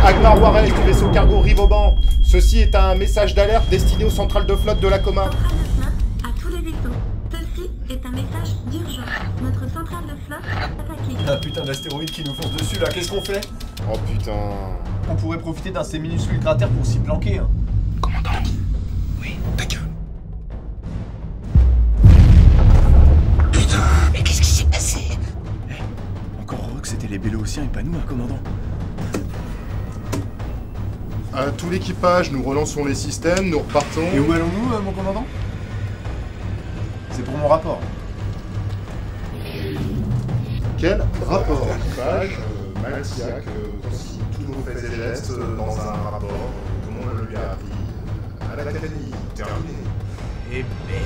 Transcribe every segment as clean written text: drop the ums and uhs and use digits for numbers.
Agmar Juarez du vaisseau cargo Rivoban. Ceci est un message d'alerte destiné aux centrales de flotte de la Coma. Centrale de flotte à tous les vaisseaux. Ceci est un message d'urgence. Notre centrale de flotte est attaquée. Ah putain d'astéroïde qui nous fonce dessus là, qu'est-ce qu'on fait? Oh putain... On pourrait profiter d'un de ces minuscules cratères pour s'y planquer. Hein. Commandant? Oui, ta gueule. Putain, mais qu'est-ce qui s'est passé? Encore heureux que c'était les Bélotiens et pas nous, hein, commandant. À tout l'équipage, nous relançons les systèmes, nous repartons... Et où allons-nous, mon commandant? C'est pour mon rapport. Quel rapport d'équipage Maltiac consigne tous nos faits et gestes dans un rapport, comme on le lui a appris à l'académie. Terminé. Et merde.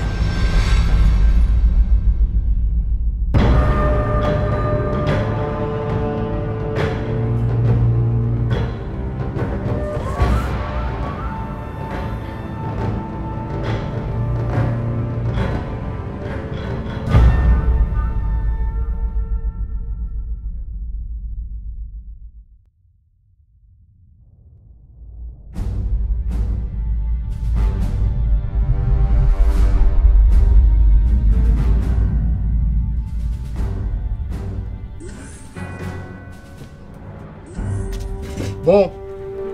Bon,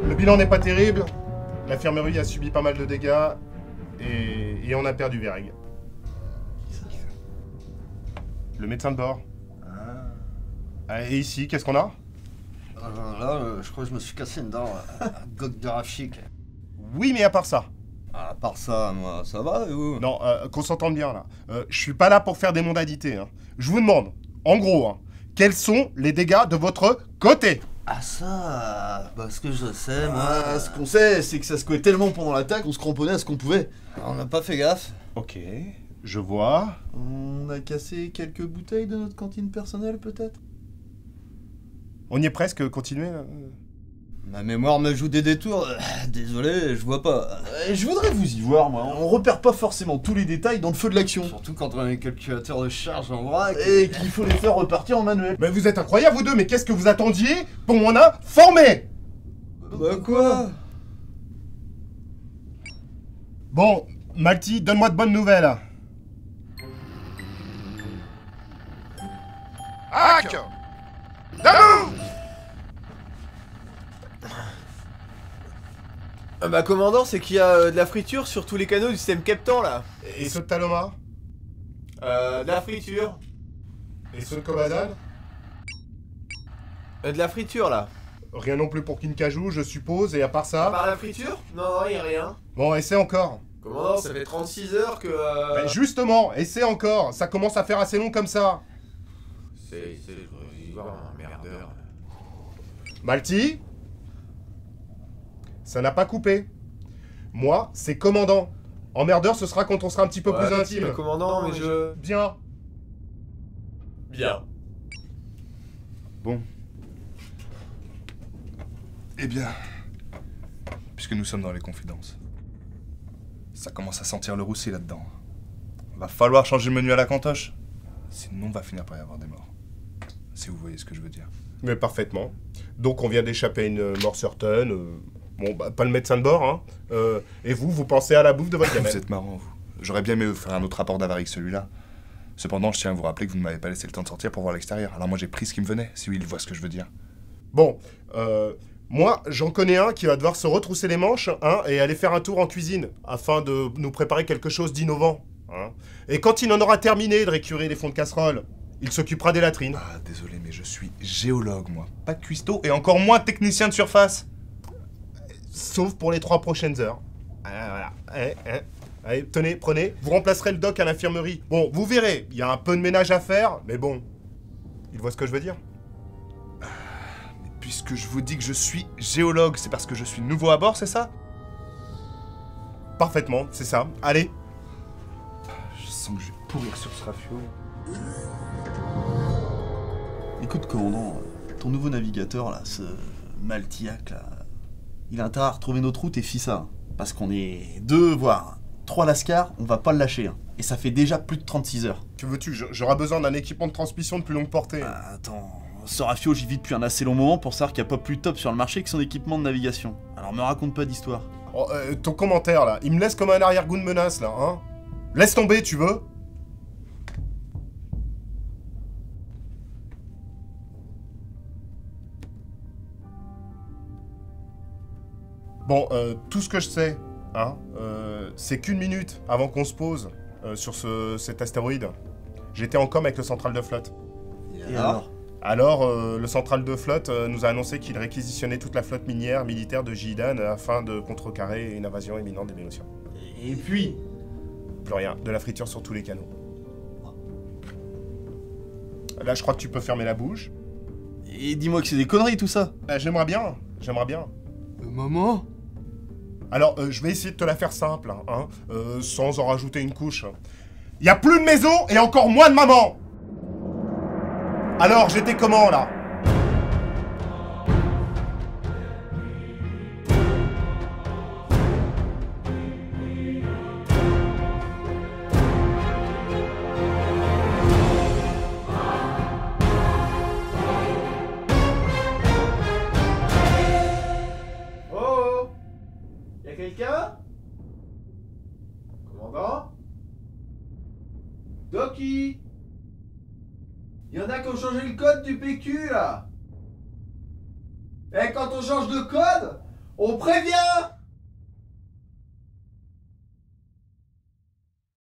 le bilan n'est pas terrible. L'infirmerie a subi pas mal de dégâts et on a perdu Vereg. Le médecin de bord. Ah, et ici, qu'est-ce qu'on a? Là, je crois que je me suis cassé une dent. Gogue de rafchic. Oui, mais à part ça. À part ça, moi, ça va et vous? Non, qu'on s'entende bien là. Je suis pas là pour faire des mondadités. Hein. Je vous demande, en gros, hein, quels sont les dégâts de votre côté? Ah ça, bah ce que je sais, moi... Ah, ce qu'on sait, c'est que ça secouait tellement pendant l'attaque, on se cramponnait à ce qu'on pouvait. On n'a pas fait gaffe. Ok, je vois. On a cassé quelques bouteilles de notre cantine personnelle, peut-être? On y est presque, continuez. Ma mémoire me joue des détours. Désolé, je vois pas. Je voudrais vous y voir, moi. On repère pas forcément tous les détails dans le feu de l'action. Surtout quand on a les calculateurs de charge en vrac. Et qu'il faut les faire repartir en manuel. Mais vous êtes incroyables, vous deux, mais qu'est-ce que vous attendiez pour m'en informer? Bah quoi? Bon, Malty, donne-moi de bonnes nouvelles. Hack! Debout! Bah commandant, c'est qu'il y a de la friture sur tous les canaux du système Captan là. Et ceux de Taloma? De la friture. Et ceux de Kobazan? De la friture là. Rien non plus pour Kinkajou, je suppose, et à part ça... Par la friture? Non, y a rien. Bon, essaie encore. Commandant, ça fait 36 heures que... Ben justement, essaie encore, ça commence à faire assez long comme ça. Je vais voir un merdeur. Malty? Ça n'a pas coupé. Moi, c'est commandant. Emmerdeur, ce sera quand on sera un petit peu plus intime. Mais commandant, mais je... Bien. Bien. Bon. Eh bien, puisque nous sommes dans les confidences, ça commence à sentir le roussi là-dedans. Va falloir changer le menu à la cantoche, sinon on va finir par y avoir des morts. Si vous voyez ce que je veux dire. Mais parfaitement. Donc on vient d'échapper à une mort certaine. Bon, bah, pas le médecin de bord, hein. Et vous pensez à la bouffe de votre gamelle. Vous êtes marrant, vous. J'aurais bien aimé vous faire un autre rapport d'avarie que celui-là. Cependant, je tiens à vous rappeler que vous ne m'avez pas laissé le temps de sortir pour voir l'extérieur. Alors moi, j'ai pris ce qui me venait, si oui, il voit ce que je veux dire. Bon, moi, j'en connais un qui va devoir se retrousser les manches, hein, et aller faire un tour en cuisine, afin de nous préparer quelque chose d'innovant, hein. Et quand il en aura terminé de récurer les fonds de casserole, il s'occupera des latrines. Ah, désolé, mais je suis géologue, moi. Pas cuistot, et encore moins technicien de surface. Sauf pour les 3 prochaines heures. Voilà. Allez, tenez, prenez. Vous remplacerez le doc à l'infirmerie. Bon, vous verrez, il y a un peu de ménage à faire, mais bon, il voit ce que je veux dire. Mais puisque je vous dis que je suis géologue, c'est parce que je suis nouveau à bord, c'est ça? Parfaitement, c'est ça. Allez. Je sens que je vais pourrir sur ce rafio. Écoute, commandant, ton nouveau navigateur, là, ce Maltiac, là, il a intérêt à retrouver notre route et Fissa. Parce qu'on est 2, voire 3 lascars, on va pas le lâcher. Hein. Et ça fait déjà plus de 36 heures. Que veux-tu? J'aurai besoin d'un équipement de transmission de plus longue portée. Attends, Sorafio, j'y vis depuis un assez long moment pour savoir qu'il n'y a pas plus top sur le marché que son équipement de navigation. Alors me raconte pas d'histoire. Oh, ton commentaire là, il me laisse comme un arrière-goût de menace là, hein. Laisse tomber, tu veux? Bon, tout ce que je sais, hein, c'est qu'une minute avant qu'on se pose sur cet astéroïde, j'étais en com avec le central de flotte. Et alors? Alors, le central de flotte nous a annoncé qu'il réquisitionnait toute la flotte minière militaire de Jidan afin de contrecarrer une invasion imminente des Bélotiens. Et puis? Plus rien, de la friture sur tous les canaux. Là, je crois que tu peux fermer la bouche. Et dis-moi que c'est des conneries tout ça. J'aimerais bien, j'aimerais bien. Maman? Alors, je vais essayer de te la faire simple, hein, sans en rajouter une couche. Y a plus de maison et encore moins de maman. Alors, j'étais comment, là? Oh! Y'a quelqu'un? Commandant? Doki? Y'en a qui ont changé le code du PQ là! Eh, quand on change de code, on prévient!